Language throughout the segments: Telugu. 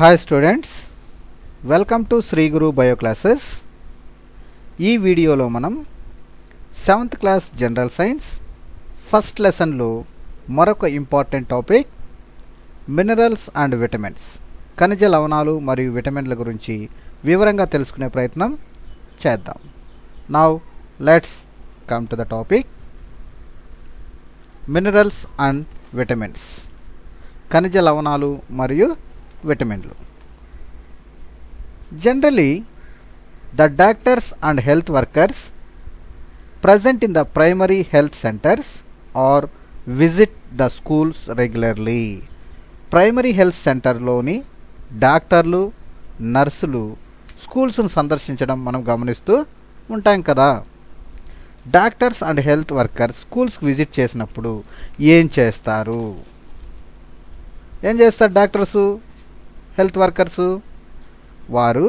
Hi students, welcome to Sri Guru bio classes. ఈ వీడియోలో మనం 7th class general science first లెసన్లో మరొక important topic minerals and vitamins, ఖనిజ లవణాలు మరియు విటమిన్ల గురించి వివరంగా తెలుసుకునే ప్రయత్నం చేద్దాం. Now let's come to the topic minerals and vitamins, ఖనిజ లవణాలు మరియు విటమిన్లు. Generally, the doctors and health workers present in the primary health centers or visit the schools regularly. Primary health సెంటర్లోని డాక్టర్లు, నర్సులు స్కూల్స్ను సందర్శించడం మనం గమనిస్తూ ఉంటాం కదా. డాక్టర్స్ అండ్ హెల్త్ వర్కర్స్ స్కూల్స్కి విజిట్ చేసినప్పుడు ఏం చేస్తారు? Doctors, health workers? వారు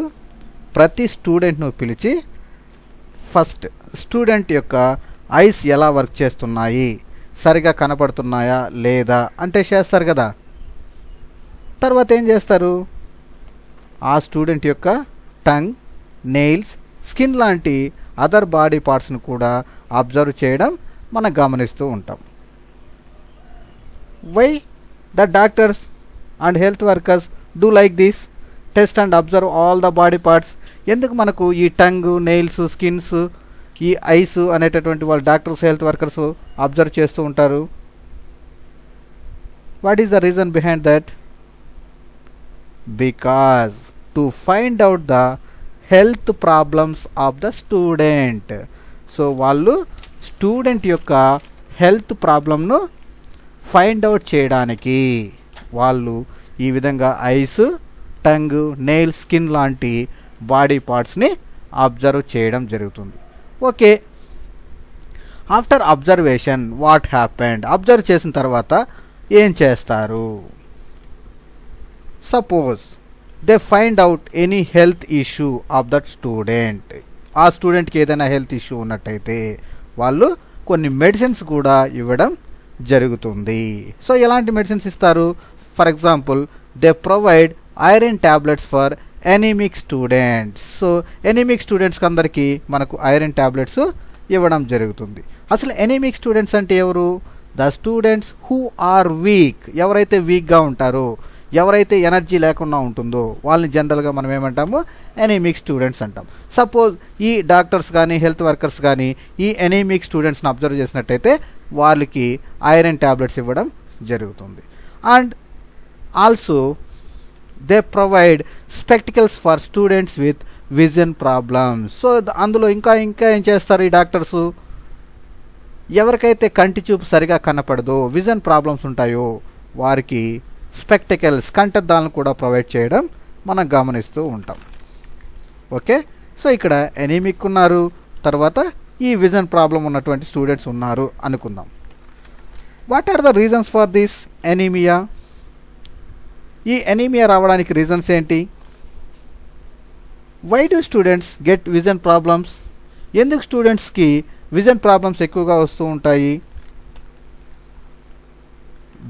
ప్రతి స్టూడెంట్ను పిలిచి ఫస్ట్ స్టూడెంట్ యొక్క ఐస్ ఎలా వర్క్ చేస్తున్నాయి, సరిగా కనపడుతున్నాయా లేదా అంటే చేస్తారు కదా. తర్వాత ఏం చేస్తారు? ఆ స్టూడెంట్ యొక్క టంగ్, నెయిల్స్, స్కిన్ లాంటి అదర్ బాడీ పార్ట్స్ను కూడా అబ్జర్వ్ చేయడం మనం గమనిస్తూ ఉంటాం. Why the doctors and health workers do like this, test and observe all the body parts? ఎందుకు మనకు ఈ టంగ్, నెయిల్స్, స్కిన్స్, ఈ ఐస్ అనేటటువంటి వాళ్ళు డాక్టర్స్, హెల్త్ వర్కర్స్ అబ్జర్వ్ చేస్తూ ఉంటారు? What is the reason behind that? Because to find out the health problems of the student. So వాళ్ళు స్టూడెంట్ యొక్క హెల్త్ ప్రాబ్లమ్ను ఫైండ్ అవుట్ చేయడానికి వాళ్ళు ఈ విధంగా ఐస్, టంగ్, నెయిల్, స్కిన్ లాంటి బాడీ పార్ట్స్ని అబ్జర్వ్ చేయడం జరుగుతుంది. Okay, after observation what happened? Observe చేసిన తర్వాత ఏం చేస్తారు? Suppose they find out any health issue of that student. ఆ స్టూడెంట్కి ఏదైనా హెల్త్ ఇష్యూ ఉన్నట్టయితే వాళ్ళు కొన్ని మెడిసిన్స్ కూడా ఇవ్వడం జరుగుతుంది. సో ఎలాంటి మెడిసిన్స్ ఇస్తారు? For example, they provide iron tablets for anaemic students. So anaemic స్టూడెంట్స్కి అందరికీ మనకు ఐరన్ ట్యాబ్లెట్స్ ఇవ్వడం జరుగుతుంది. అసలు ఎనీమిక్ స్టూడెంట్స్ అంటే ఎవరు? The students who are weak. ఎవరైతే వీక్గా ఉంటారో, ఎవరైతే ఎనర్జీ లేకుండా ఉంటుందో వాళ్ళని జనరల్గా మనం ఏమంటాము? ఎనీమిక్ స్టూడెంట్స్ అంటాం. సపోజ్ ఈ డాక్టర్స్ కానీ హెల్త్ వర్కర్స్ కానీ ఈ ఎనీమిక్ స్టూడెంట్స్ని అబ్జర్వ్ చేసినట్టయితే వాళ్ళకి ఐరన్ ట్యాబ్లెట్స్ ఇవ్వడం జరుగుతుంది. And also they provide spectacles for students with vision problems. So అందులో ఇంకా ఏం చేస్తారు ఈ డాక్టర్సు? ఎవరికైతే కంటి చూపు సరిగా కనపడదో, విజన్ ప్రాబ్లమ్స్ ఉంటాయో వారికి స్పెక్టికల్స్, కంటద్దాలను కూడా ప్రొవైడ్ చేయడం మనం గమనిస్తూ ఉంటాం. ఓకే, సో ఇక్కడ ఎనీమిక్ ఉన్నారు, తర్వాత ఈ విజన్ ప్రాబ్లం ఉన్నటువంటి స్టూడెంట్స్ ఉన్నారు అనుకుందాం. What are the reasons for this anaemia? ఈ ఎనీమియా రావడానికి రీజన్స్ ఏంటి? Why do students get vision problems? ఎందుకు స్టూడెంట్స్కి విజన్ ప్రాబ్లమ్స్ ఎక్కువగా వస్తూ ఉంటాయి?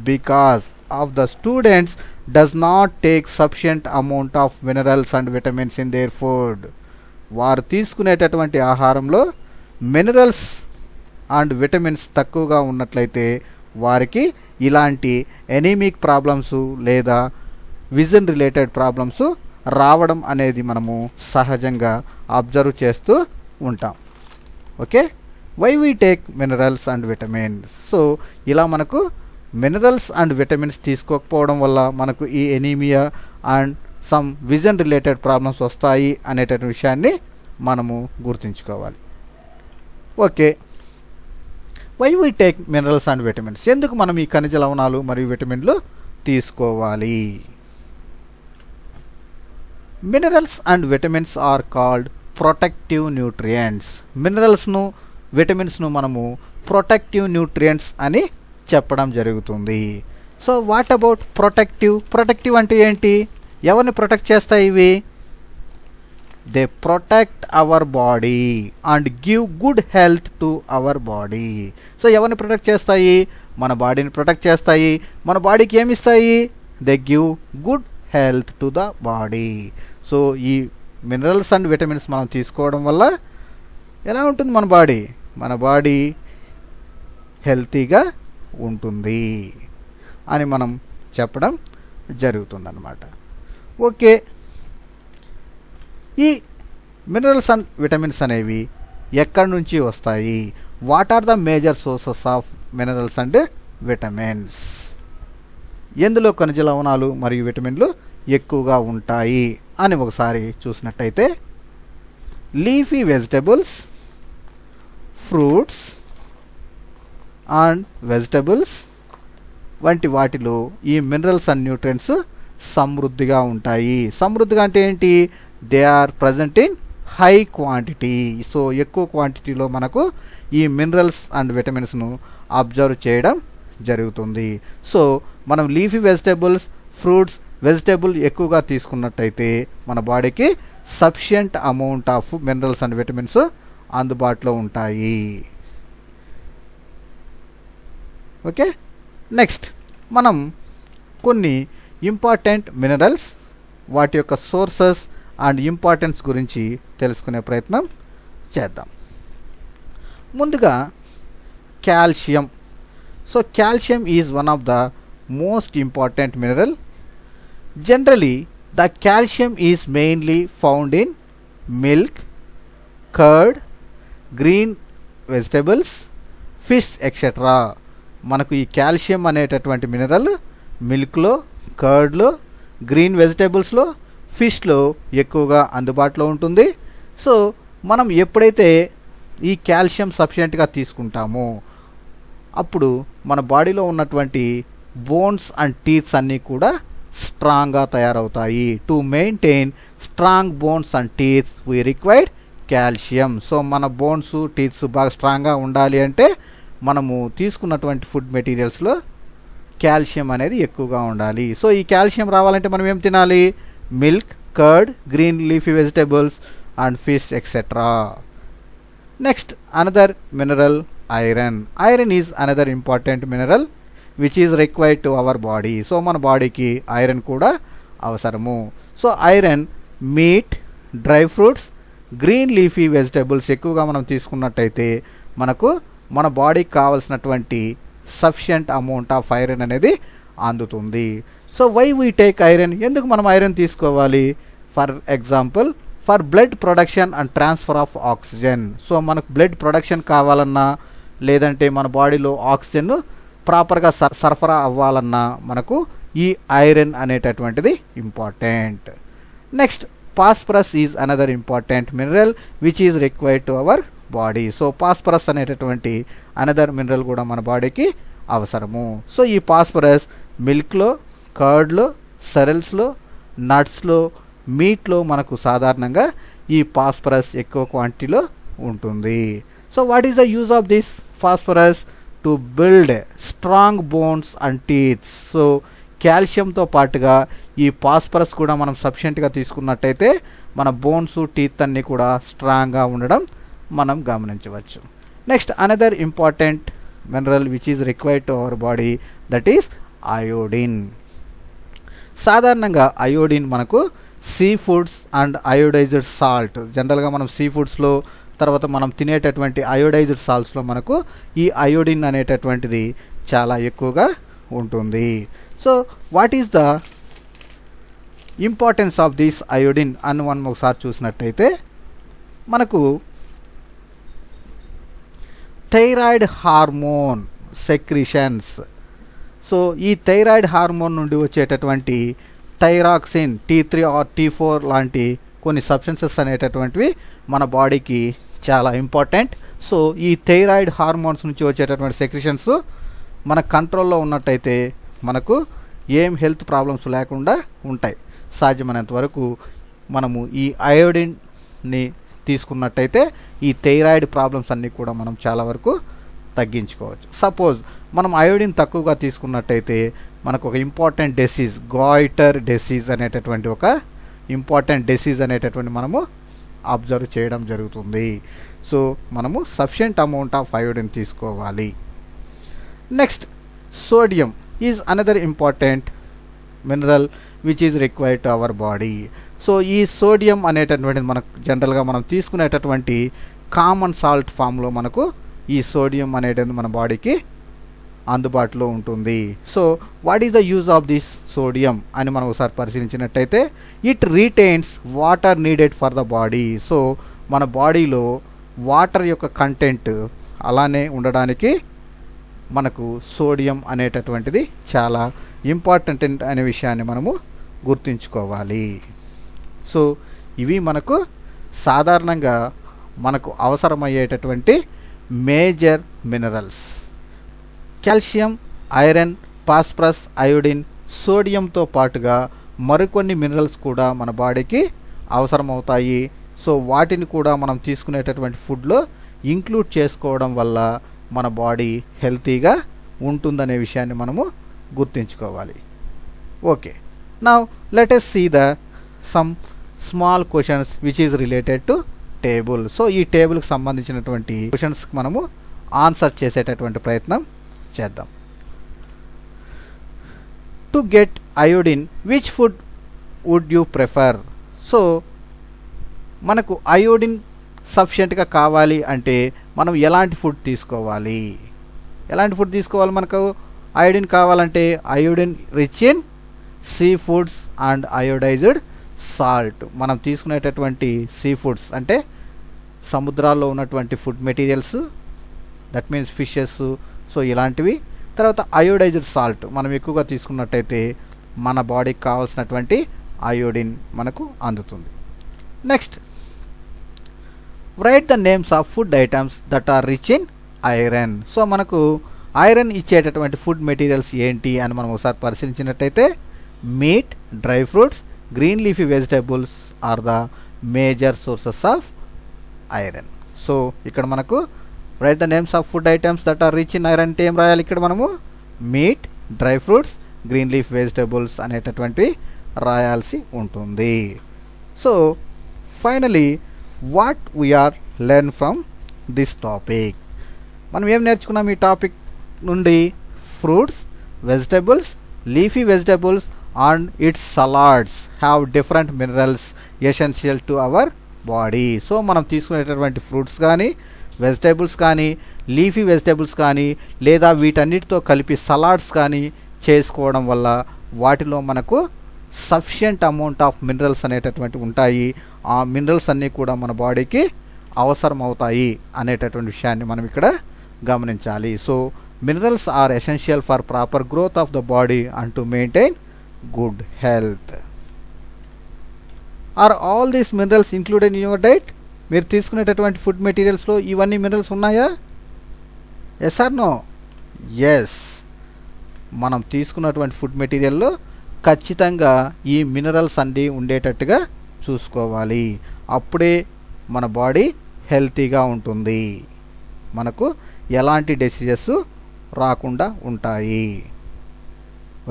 Because of the students does not take sufficient amount of minerals and vitamins in their food. వారు తీసుకునేటటువంటి ఆహారంలో మినరల్స్ అండ్ విటమిన్స్ తక్కువగా ఉన్నట్లయితే వారికి ఇలాంటి ఎనీమిక్ ప్రాబ్లమ్స్ లేదా విజన్ రిలేటెడ్ ప్రాబ్లమ్స్ రావడం అనేది మనము సహజంగా అబ్జర్వ్ చేస్తూ ఉంటాం. Okay, why we take minerals and vitamins? So ఇలా మనకు మినరల్స్ అండ్ విటమిన్స్ తీసుకోకపోవడం వల్ల మనకు ఈ anaemia and some vision related problems వస్తాయి అనేటటువంటి విషయాన్ని మనము గుర్తుంచుకోవాలి. Okay, why we take minerals and vitamins? ఎందుకు మనం ఈ ఖనిజ లవణాలు మరియు విటమిన్లు తీసుకోవాలి? Minerals and vitamins are called protective nutrients. మినరల్స్ను, విటమిన్స్ను మనము ప్రొటెక్టివ్ న్యూట్రియంట్స్ అని చెప్పడం జరుగుతుంది. So what about protective? Protective అంటే ఏంటి? ఎవరిని ప్రొటెక్ట్ చేస్తాయి ఇవి? They protect our body and give good health to our body. So ఎవరిని ప్రొటెక్ట్ చేస్తాయి? మన బాడీని ప్రొటెక్ట్ చేస్తాయి. మన బాడీకి ఏమి ఇస్తాయి? They give good health to the body. So ఈ మినరల్స్ అండ్ విటమిన్స్ మనం తీసుకోవడం వల్ల ఎలా ఉంటుంది మన బాడీ హెల్తీగా ఉంటుంది అని మనం చెప్పడం జరుగుతుందన్నమాట. ఓకే, ఈ మినరల్స్ అండ్ విటమిన్స్ అనేవి ఎక్కడి నుంచి వస్తాయి? What are the major sources of minerals and vitamins? ఎందులో ఖనిజ లవణాలు మరియు విటమిన్లు ఎక్కువగా ఉంటాయి అని ఒకసారి చూసినట్టయితే leafy vegetables, fruits and vegetables వంటి వాటిలో ఈ మినరల్స్ అండ్ న్యూట్రియంట్స్ సమృద్ధిగా ఉంటాయి. సమృద్ధిగా అంటే ఏంటి? They are present in high quantity. So ఎక్కువ క్వాంటిటీలో మనకు ఈ మినరల్స్ అండ్ విటమిన్స్ను అబ్జర్వ్ చేయడం జరుగుతుంది. సో మనం లీఫీ వెజిటబుల్స్, ఫ్రూట్స్, వెజిటబుల్ ఎక్కువగా తీసుకున్నట్టయితే మన బాడీకి sufficient amount of minerals and vitamins అందుబాటులో ఉంటాయి. ఓకే, నెక్స్ట్ మనం కొన్ని ఇంపార్టెంట్ మినరల్స్, వాటి యొక్క సోర్సెస్ అండ్ ఇంపార్టెన్స్ గురించి తెలుసుకునే ప్రయత్నం చేద్దాం. ముందుగా calcium. So calcium is one of the most important mineral. Generally the calcium is mainly found in milk, curd, green vegetables, fish etcetera. మనకు ఈ కాల్షియం అనేటటువంటి మినరల్ మిల్క్లో, కర్డ్లో, గ్రీన్ వెజిటబుల్స్లో, ఫిష్లో ఎక్కువగా అందుబాటులో ఉంటుంది. సో మనం ఎప్పుడైతే ఈ కాల్షియం సఫిషియెంట్గా తీసుకుంటామో అప్పుడు మన బాడీలో ఉన్నటువంటి బోన్స్ అండ్ టీత్స్ అన్నీ కూడా స్ట్రాంగ్గా తయారవుతాయి. To maintain strong bones and teeths we required calcium. So మన బోన్స్, టీత్స్ బాగా స్ట్రాంగ్గా ఉండాలి అంటే మనము తీసుకున్నటువంటి ఫుడ్ మెటీరియల్స్లో కాల్షియం అనేది ఎక్కువగా ఉండాలి. సో ఈ కాల్షియం రావాలంటే మనం ఏం తినాలి? Milk, curd, green leafy vegetables and fish etcetera. Next another mineral iron. Iron is another important mineral which is required to our body. So మన బాడీకి ఐరన్ కూడా అవసరము. So iron meet, dry fruits, green leafy vegetables ఎక్కువగా మనం తీసుకున్నట్టయితే మనకు మన బాడీకి కావాల్సినటువంటి సఫిషియంట్ అమౌంట్ ఆఫ్ ఐరన్ అనేది అందుతుంది. So why we take iron? ఎందుకు మనం ఐరన్ తీసుకోవాలి? For example for blood production and transfer of oxygen. So మనకు బ్లడ్ ప్రొడక్షన్ కావాలన్నా లేదంటే మన బాడీలో ఆక్సిజన్ ప్రాపర్గా సరఫరా అవ్వాలన్నా మనకు ఈ ఐరన్ అనేటటువంటిది important. Next phosphorus is another important mineral which is required to our body. So phosphorus అనేటటువంటి అనదర్ మినరల్ కూడా మన బాడీకి అవసరము. సో ఈ ఫాస్ఫరస్ మిల్క్లో, కర్డ్లో, సెరల్స్లో, నట్స్లో, మీట్లో మనకు సాధారణంగా ఈ ఫాస్ఫరస్ ఎక్కువ క్వాంటిటీలో ఉంటుంది. So what is the use of this phosphorus? To build strong bones and teeths. So కాల్షియంతో పాటుగా ఈ ఫాస్ఫరస్ కూడా మనం సఫిషియెంట్గా తీసుకున్నట్టయితే మన బోన్స్, టీత్ అన్నీ కూడా స్ట్రాంగ్గా ఉండడం మనం గమనించవచ్చు. Next another important mineral which is required to our body, that is iodine. సాధారణంగా అయోడిన్ మనకు sea foods and iodised salt, జనరల్గా మనం సీ ఫుడ్స్లో తర్వాత మనం తినేటటువంటి అయోడైజ్డ్ సాల్ట్స్లో మనకు ఈ అయోడిన్ అనేటటువంటిది చాలా ఎక్కువగా ఉంటుంది. So what is the importance of this iodine అని మనం ఒకసారి చూసినట్టయితే మనకు థైరాయిడ్ హార్మోన్ సెక్రిషన్స్. సో ఈ థైరాయిడ్ హార్మోన్ నుండి వచ్చేటటువంటి థైరాక్సిన్, T3 ఆర్ T4 లాంటి కొన్ని సబ్స్టెన్సెస్ అనేటటువంటివి మన బాడీకి చాలా ఇంపార్టెంట్. సో ఈ థైరాయిడ్ హార్మోన్స్ నుంచి వచ్చేటటువంటి సెక్రిషన్స్ మన కంట్రోల్లో ఉన్నట్టయితే మనకు ఏం హెల్త్ ప్రాబ్లమ్స్ లేకుండా ఉంటాయి. సాధ్యమైనంత వరకు మనము ఈ అయోడిన్ని తీసుకున్నట్టయితే ఈ థైరాయిడ్ ప్రాబ్లమ్స్ అన్నీ కూడా మనం చాలా వరకు తగ్గించుకోవచ్చు. సపోజ్ మనం అయోడిన్ తక్కువగా తీసుకున్నట్టయితే మనకు ఒక ఇంపార్టెంట్ డిసీజ్, గాయిటర్ డిసీజ్ అనేటటువంటి ఒక ఇంపార్టెంట్ డిసీజ్ అనేటటువంటి మనము అబ్జర్వ్ చేయడం జరుగుతుంది. సో మనము సఫిషియంట్ అమౌంట్ ఆఫ్ అయోడిన్ తీసుకోవాలి. Next sodium is another important mineral which is required to our body. So ఈ సోడియం అనేటటువంటిది మనకు జనరల్గా మనం తీసుకునేటటువంటి కామన్ సాల్ట్ ఫామ్లో మనకు ఈ సోడియం అనేటిది మన బాడీకి అందుబాటులో ఉంటుంది. So what is the use of this sodium అని మనం ఒకసారి పరిశీలించినట్టయితే it retains water needed for the body. So మన బాడీలో వాటర్ యొక్క కంటెంట్ అలానే ఉండడానికి మనకు సోడియం అనేటటువంటిది చాలా ఇంపార్టెంట్ అనే విషయాన్ని మనము గుర్తుంచుకోవాలి. సో ఇవి మనకు సాధారణంగా మనకు అవసరమయ్యేటటువంటి major minerals. Calcium, iron, phosphorus, iodine, సోడియంతో పాటుగా మరికొన్ని మినరల్స్ కూడా మన బాడీకి అవసరమవుతాయి. సో వాటిని కూడా మనం తీసుకునేటటువంటి ఫుడ్లో ఇంక్లూడ్ చేసుకోవడం వల్ల మన బాడీ హెల్తీగా ఉంటుందనే విషయాన్ని మనము గుర్తుంచుకోవాలి. Okay, now let us see the some small questions which is related to table. So ఈ టేబుల్కి సంబంధించినటువంటి క్వశ్చన్స్కి మనము ఆన్సర్ చేసేటటువంటి ప్రయత్నం చేద్దాం. To get iodine which food would you prefer? So మనకు అయోడిన్ సఫిషియెంట్గా కావాలి అంటే మనం ఎలాంటి ఫుడ్ తీసుకోవాలి? ఎలాంటి ఫుడ్ తీసుకోవాలి? మనకు అయోడిన్ కావాలంటే iodine rich in sea foods and iodised salt. మనం తీసుకునేటటువంటి సీ ఫుడ్స్ అంటే సముద్రాల్లో ఉన్నటువంటి food materials, that means fishes, so ఇలాంటివి. తర్వాత అయోడైజ్డ్ సాల్ట్ మనం ఎక్కువగా తీసుకున్నట్టయితే మన బాడీకి కావాల్సినటువంటి అయోడిన్ మనకు అందుతుంది. Next, write the names of food items that are rich in iron. So మనకు ఐరన్ ఇచ్చేటటువంటి ఫుడ్ మెటీరియల్స్ ఏంటి అని మనం ఒకసారి పరిశీలించినట్టయితే meat, dry fruits, green leafy vegetables are the major sources of iron. So ఇక్కడ మనకు write the names of food items that are rich in iron అంటే ఏం రాయాలి? ఇక్కడ మనము meat, dry fruits, green leaf vegetables అనేటటువంటివి రాయాల్సి ఉంటుంది. So finally what we are learn from this topic. మనం ఏం నేర్చుకున్నాం ఈ టాపిక్ నుండి? Fruits, vegetables, leafy vegetables and its salads have different minerals essential to our body. So మనం తీసుకునేటటువంటి ఫ్రూట్స్ కానీ, వెజిటేబుల్స్ కానీ, లీఫీ వెజిటేబుల్స్ కానీ, లేదా వీటన్నిటితో కలిపి సలాడ్స్ కానీ చేసుకోవడం వల్ల వాటిలో మనకు సఫిషియంట్ అమౌంట్ ఆఫ్ మినరల్స్ అనేటటువంటి ఉంటాయి. ఆ మినరల్స్ అన్నీ కూడా మన బాడీకి అవసరం అవుతాయి అనేటటువంటి విషయాన్ని మనం ఇక్కడ గమనించాలి. So minerals are essential for proper growth of the body and to maintain good health. Are all these minerals included in your diet? మీరు తీసుకునేటటువంటి ఫుడ్ మెటీరియల్స్లో ఇవన్నీ మినరల్స్ ఉన్నాయా? Yes are no? ఎస్, మనం తీసుకున్నటువంటి ఫుడ్ మెటీరియల్లో ఖచ్చితంగా ఈ మినరల్స్ అన్నీ ఉండేటట్టుగా చూసుకోవాలి. అప్పుడే మన బాడీ హెల్తీగా ఉంటుంది, మనకు ఎలాంటి డిసీజెస్ రాకుండా ఉంటాయి.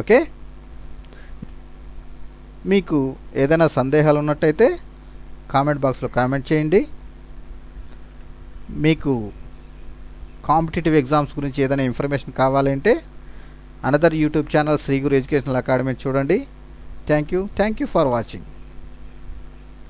ఓకే, మీకు ఏదైనా సందేహాలు ఉన్నట్టయితే కామెంట్ బాక్స్లో కామెంట్ చేయండి. మీకు కాంపిటేటివ్ ఎగ్జామ్స్ గురించి ఏదైనా ఇన్ఫర్మేషన్ కావాలంటే another YouTube channel Shri Guru educational academy చూడండి. Thank you for watching.